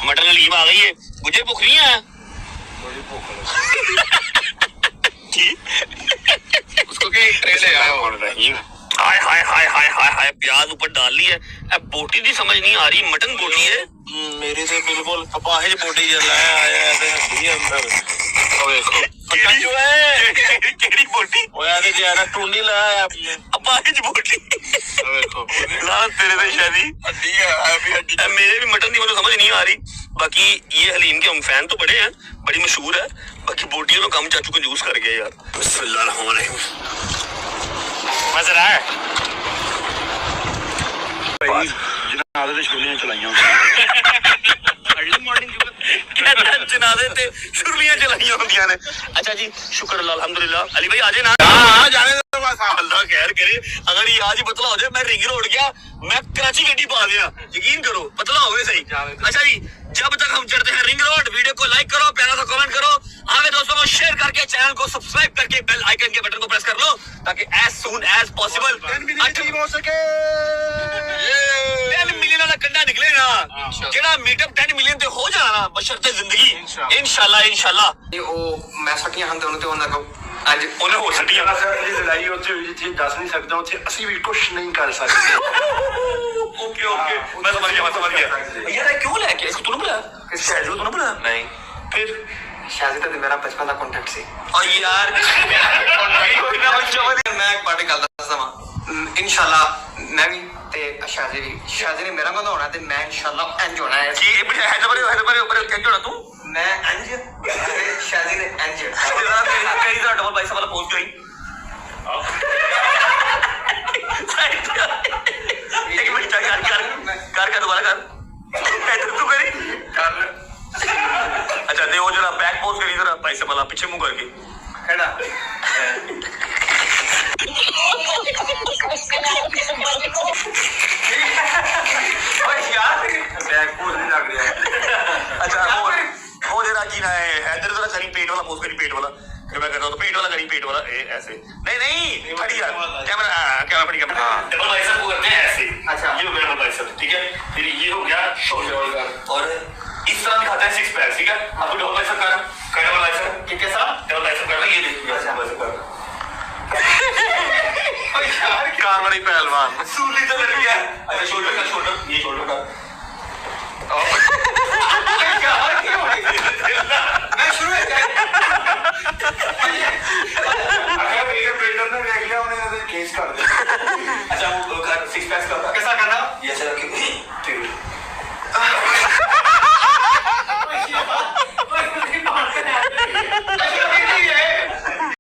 Mutton haleem आ गई है, मुझे भूख नहीं है। उसको क्या ट्रे ले आओ। हाय हाय हाय हाय हाय हाय, प्याज ऊपर डाल ली है। अब बोटी दी समझ नहीं आ रही, मटन बोटी है मेरी से बिल्कुल अपाहिज बोटी जला आया है अंदर। जो है केड़ी बोटी ओया दे ज्यादा टूंडी लाया आपने अपाहिज बोटी। देखो ना तेरे से शादी हड्डी है अभी हड्डी। मेरे भी मटन की मुझे समझ नहीं आ रही। बाकी ये हलीम के हम फैन तो बड़े हैं, बड़ी मशहूर है। बाकी बोटियों का काम चाचू को जूस कर गया यार। बिस्मिल्लाह मजा आया भाई जनाजे ते छुरलियां चलाइयां अर्ली मॉर्निंग जनाजे ते छुरलियां चलाइयां होंदियां ने। अच्छा जी शुक्र अल्लाह अल्हम्दुलिल्लाह। अली भाई आजे ना। हां जाने दो बस अल्लाह खैर करे। अगर ये आज ही पतला हो जाए मैं रिंग रोड गया, मैं कराची गड्डी पा दिया, यकीन करो पतला हो गए सही। अच्छा जी जब तक हम चढ़ते हैं रिंग रोड, वीडियो को लाइक करो, प्यारा सा कमेंट करो, आगे दोस्तों को शेयर करके चैनल को सब्सक्राइब करके बेल आइकन के बटन को प्रेस कर लो ताकि as soon as possible 10 million हो सके। 10 मिलियन वाला कंडा निकले ना, जेड़ा मीटअप 10 मिलियन ते हो जाना ना बशर्ते जिंदगी इंशाल्लाह इंशाल्लाह। ओ मैं सटियां हम दोनों ते ਉਹਨਾਂ को ਅੱਜ ਉਹਨੇ ਹੋ ਸਟੀਆਂ ਦੀ ਲੜਾਈ ਉੱਥੇ ਹੋਈ ਜਿੱਥੇ ਦੱਸ ਨਹੀਂ ਸਕਦਾ, ਉੱਥੇ ਅਸੀਂ ਵੀ ਕੁਝ ਨਹੀਂ ਕਰ ਸਕਦੇ। ओके ओके मैं समझ गया यार। क्यों लेके इसको तूने बुलाया? शहजू तूने बुलाया? नहीं फिर शादी तो मेरा बचपन का कॉन्टेक्ट सी और यार मैं एक पार्टी करदा समा इंशाल्लाह मैं भी ते शादी ने मेरा कौन होना ते मैं इंशाल्लाह इंज होना है। जी हैदराबाद क्या होना तू? मैं इंज शादी ने इंज कई दा डबल बाइसेप वाला पोज करी। एक मिनट कर दोबारा कर तू करी कर। अच्छा दे वो जरा बैक पोज करी जरा बाइसेप वाला पीछे मुंह करके हेडा। यार बैक पोज नहीं लग रहा। अच्छा वो जरा की ना है इधर जरा करी पेट वाला पोज करी, पेट वाला फिर मैं करता हूँ तो पेट वाला करी, पेट वाला ऐसे नहीं फटी यार कैमरा फटी कैमरा। डबल बाइसेप को करते हैं ऐसे। अच्छा ये हो गया डबल बाइसेप ठीक है, फिर ये हो गया शोल्डर और इस तरह दिखाते हैं 6 पैक ठीक है। अब डबल बाइसेप कर डबल बाइसेप ठीक है साहब, डबल बाइसेप करना ये देखिए डबल बाइसेप करना। यार कार वाली पहलवान सूली तो लग गया। अच्छा शोल्डर का ये शोल्डर का